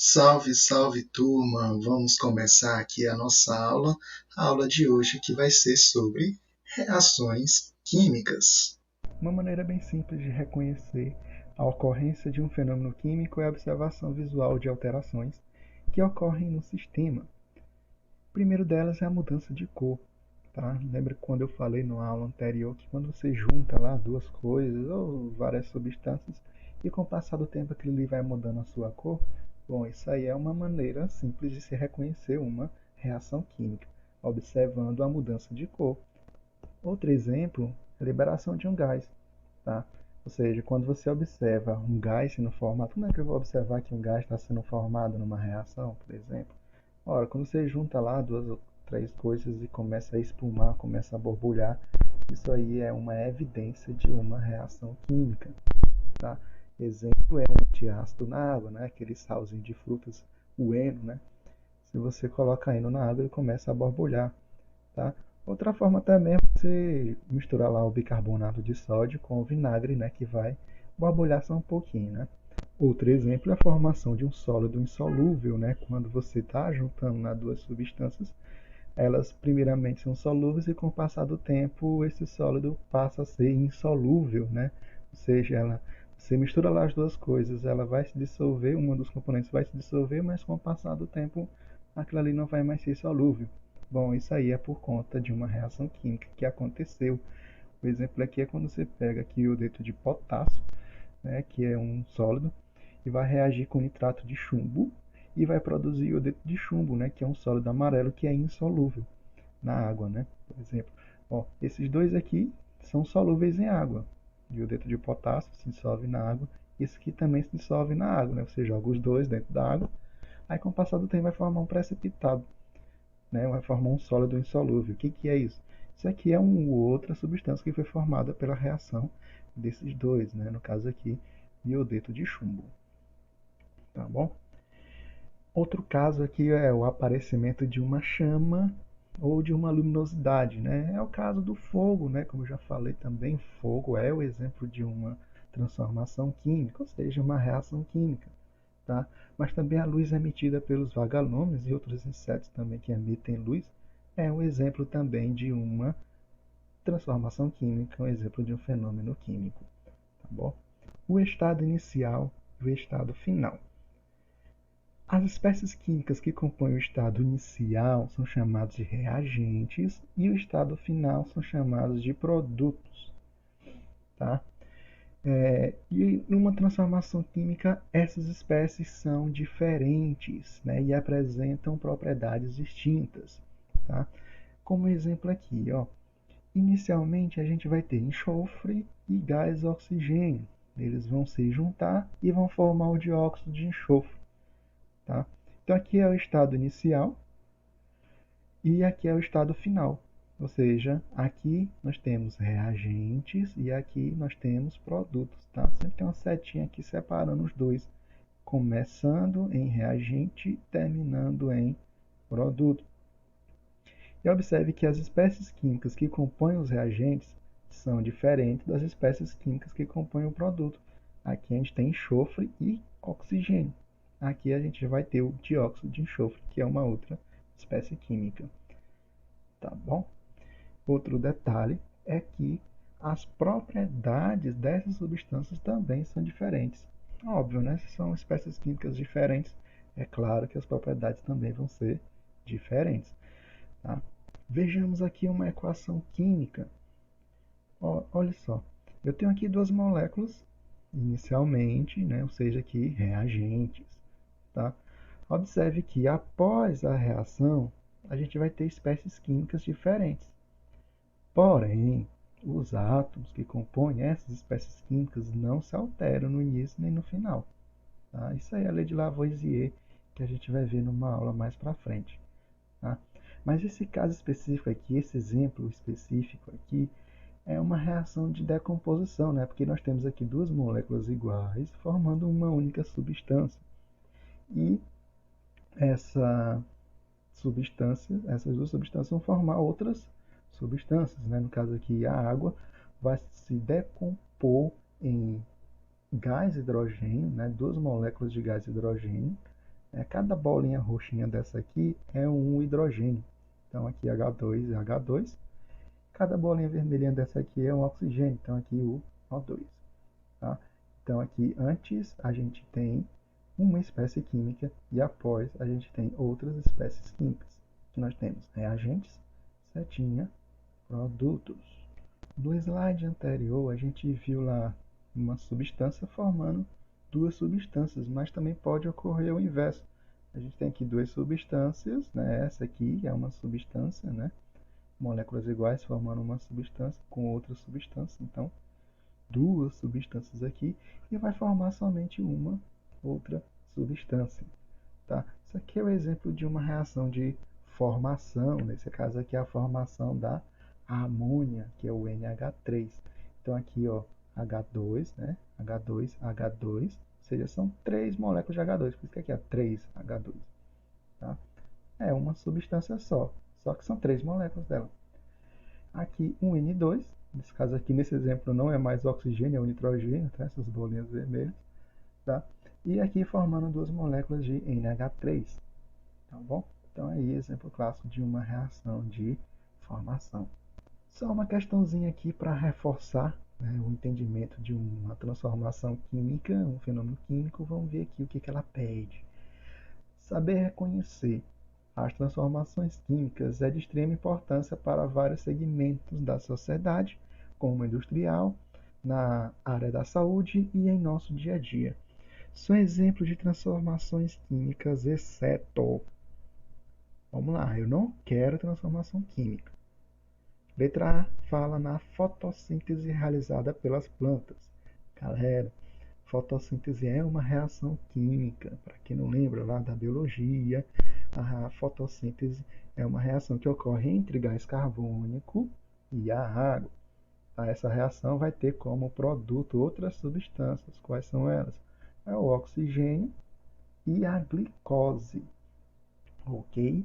Salve, salve turma! Vamos começar aqui a aula de hoje que vai ser sobre reações químicas. Uma maneira bem simples de reconhecer a ocorrência de um fenômeno químico é a observação visual de alterações que ocorrem no sistema. O primeiro delas é a mudança de cor. Tá? Lembra quando eu falei na aula anterior que quando você junta lá duas coisas ou várias substâncias e com o passar do tempo aquilo ali vai mudando a sua cor? Bom, isso aí é uma maneira simples de se reconhecer uma reação química, observando a mudança de cor. Outro exemplo é a liberação de um gás. Tá? Ou seja, quando você observa um gás sendo formado, como é que eu vou observar que um gás está sendo formado numa reação, por exemplo? Ora, quando você junta lá duas ou três coisas e começa a espumar, começa a borbulhar, isso aí é uma evidência de uma reação química. Tá? Exemplo é um antiácido na água, né? Aquele salzinho de frutas, o heno, né? Se você coloca heno na água, ele começa a borbulhar. Tá? Outra forma também é você misturar lá o bicarbonato de sódio com o vinagre, né, que vai borbulhar só um pouquinho, né? Outro exemplo é a formação de um sólido insolúvel, né? Quando você está juntando as duas substâncias, elas primeiramente são solúveis e com o passar do tempo esse sólido passa a ser insolúvel, né? Ou seja, você mistura lá as duas coisas, ela vai se dissolver, uma dos componentes vai se dissolver, mas com o passar do tempo aquilo ali não vai mais ser solúvel. Bom, isso aí é por conta de uma reação química que aconteceu. O exemplo aqui é quando você pega aqui o iodeto de potássio, né, que é um sólido, e vai reagir com nitrato de chumbo e vai produzir iodeto de chumbo, né, que é um sólido amarelo que é insolúvel na água, né, por exemplo. Ó, esses dois aqui são solúveis em água. O iodeto de potássio se dissolve na água, esse aqui também se dissolve na água, né? Você joga os dois dentro da água, aí com o passar do tempo vai formar um precipitado, né? Vai formar um sólido insolúvel. O que, que é isso? Isso aqui é uma outra substância que foi formada pela reação desses dois, né? No caso aqui, iodeto de chumbo. Tá bom? Outro caso aqui é o aparecimento de uma chama ou de uma luminosidade, né? É o caso do fogo, né? Como eu já falei também, fogo é o exemplo de uma transformação química, ou seja, uma reação química, tá? Mas também a luz emitida pelos vagalumes e outros insetos também que emitem luz é um exemplo também de uma transformação química, um exemplo de um fenômeno químico, tá bom? O estado inicial e o estado final. As espécies químicas que compõem o estado inicial são chamados de reagentes e o estado final são chamados de produtos, tá? E numa transformação química, essas espécies são diferentes, né, e apresentam propriedades distintas. Tá? Como exemplo aqui, ó, inicialmente a gente vai ter enxofre e gás oxigênio. Eles vão se juntar e vão formar o dióxido de enxofre. Tá? Então aqui é o estado inicial e aqui é o estado final. Ou seja, aqui nós temos reagentes e aqui nós temos produtos. Tá? Sempre tem uma setinha aqui separando os dois, começando em reagente, terminando em produto. E observe que as espécies químicas que compõem os reagentes são diferentes das espécies químicas que compõem o produto. Aqui a gente tem enxofre e oxigênio. Aqui a gente vai ter o dióxido de enxofre, que é uma outra espécie química. Tá bom? Outro detalhe é que as propriedades dessas substâncias também são diferentes. Óbvio, né? Se são espécies químicas diferentes, é claro que as propriedades também vão ser diferentes. Tá? Vejamos aqui uma equação química. Olha só, eu tenho aqui duas moléculas inicialmente, né? Ou seja, aqui reagentes. Tá? Observe que após a reação, a gente vai ter espécies químicas diferentes. Porém, os átomos que compõem essas espécies químicas não se alteram no início nem no final. Tá? Isso aí é a lei de Lavoisier, que a gente vai ver numa aula mais para frente. Tá? Mas esse caso específico aqui, esse exemplo específico aqui, é uma reação de decomposição, né? Porque nós temos aqui duas moléculas iguais formando uma única substância. E essa essas duas substâncias vão formar outras substâncias, né? No caso aqui, a água vai se decompor em gás hidrogênio, né? Duas moléculas de gás hidrogênio, Cada bolinha roxinha dessa aqui é um hidrogênio. Então aqui H2 é H2. Cada bolinha vermelhinha dessa aqui é um oxigênio. Então aqui o O2. Tá? Então aqui antes a gente tem uma espécie química e após a gente tem outras espécies químicas. Que nós temos reagentes, setinha, produtos. No slide anterior a gente viu lá uma substância formando duas substâncias, mas também pode ocorrer o inverso. A gente tem aqui duas substâncias, né? Essa aqui é uma substância, né? Moléculas iguais formando uma substância com outra substância. Então, duas substâncias aqui e vai formar somente uma outra substância. Tá? Isso aqui é o exemplo de uma reação de formação, nesse caso aqui é a formação da amônia, que é o NH3. Então aqui, ó, H2, né? H2, H2, ou seja, são três moléculas de H2, por isso que aqui é 3H2. Tá? É uma substância só que são três moléculas dela. Aqui um N2, nesse caso aqui, nesse exemplo, não é mais oxigênio, é o nitrogênio, tá? Essas bolinhas vermelhas. Tá? E aqui formando duas moléculas de NH3. Tá bom? Então aí exemplo clássico de uma reação de formação. Só uma questãozinha aqui para reforçar, né, o entendimento de uma transformação química, um fenômeno químico. Vamos ver aqui o que ela pede. Saber reconhecer as transformações químicas é de extrema importância para vários segmentos da sociedade, como industrial, na área da saúde e em nosso dia a dia. São exemplos de transformações químicas, exceto. Vamos lá, eu não quero transformação química. Letra A fala na fotossíntese realizada pelas plantas. Galera, fotossíntese é uma reação química. Para quem não lembra lá da biologia, a fotossíntese é uma reação que ocorre entre gás carbônico e a água. Essa reação vai ter como produto outras substâncias. Quais são elas? É o oxigênio e a glicose. Ok?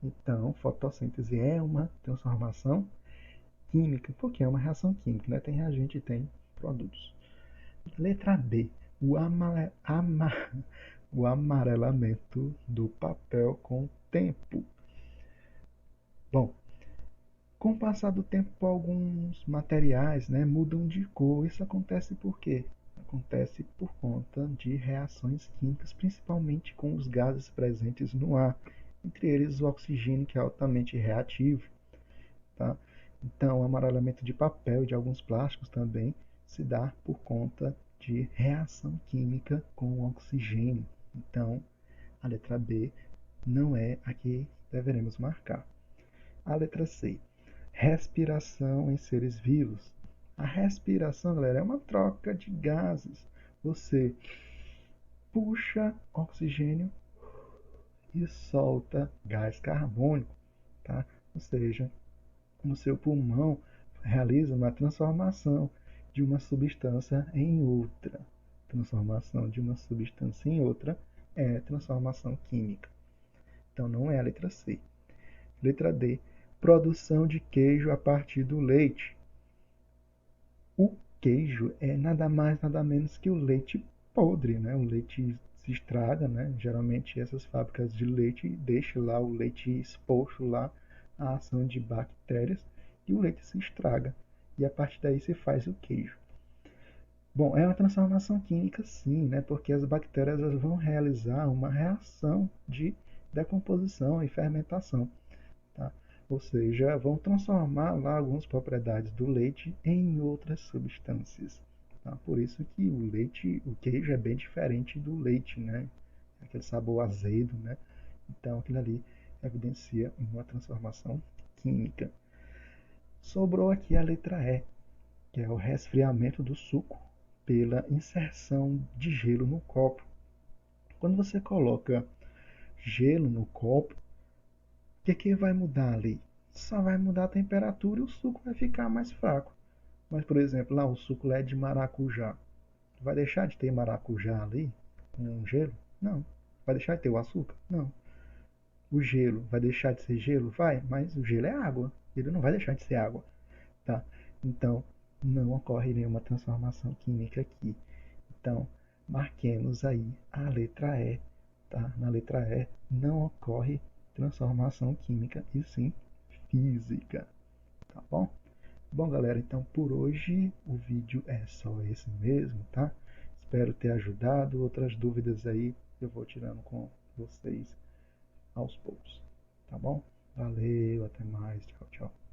Então, fotossíntese é uma transformação química, porque é uma reação química, né? Tem reagente e tem produtos. Letra B. O amarelamento do papel com o tempo. Bom, com o passar do tempo, alguns materiais, né, mudam de cor. Isso acontece por quê? Acontece por conta de reações químicas, principalmente com os gases presentes no ar, entre eles o oxigênio, que é altamente reativo. Tá? Então, o amarelamento de papel e de alguns plásticos também se dá por conta de reação química com o oxigênio. Então, a letra B não é a que deveremos marcar. A letra C. Respiração em seres vivos. A respiração, galera, é uma troca de gases. Você puxa oxigênio e solta gás carbônico, tá? Ou seja, no seu pulmão realiza uma transformação de uma substância em outra. Transformação de uma substância em outra é transformação química. Então não é a letra C. Letra D. Produção de queijo a partir do leite. O queijo é nada mais, nada menos que o leite podre, né? O leite se estraga, né? Geralmente essas fábricas de leite deixam lá o leite exposto lá à ação de bactérias e o leite se estraga. E a partir daí se faz o queijo. Bom, é uma transformação química sim, né? Porque as bactérias elas vão realizar uma reação de decomposição e fermentação. Tá? Ou seja, vão transformar lá algumas propriedades do leite em outras substâncias. Tá? Por isso que o leite, o queijo é bem diferente do leite, né? Aquele sabor azedo, né? Então aquilo ali evidencia uma transformação química. Sobrou aqui a letra E, que é o resfriamento do suco pela inserção de gelo no copo. Quando você coloca gelo no copo, o que vai mudar ali? Só vai mudar a temperatura e o suco vai ficar mais fraco. Mas, por exemplo, lá o suco lá é de maracujá. Vai deixar de ter maracujá ali com gelo? Não. Vai deixar de ter o açúcar? Não. O gelo vai deixar de ser gelo? Vai, mas o gelo é água. Ele não vai deixar de ser água. Tá? Então, não ocorre nenhuma transformação química aqui. Então, marquemos aí a letra E tá? Na letra E não ocorre transformação química e sim física, tá bom? Bom, galera, então por hoje o vídeo é só esse mesmo, tá? Espero ter ajudado. Outras dúvidas aí eu vou tirando com vocês aos poucos, tá bom? Valeu, até mais, tchau, tchau.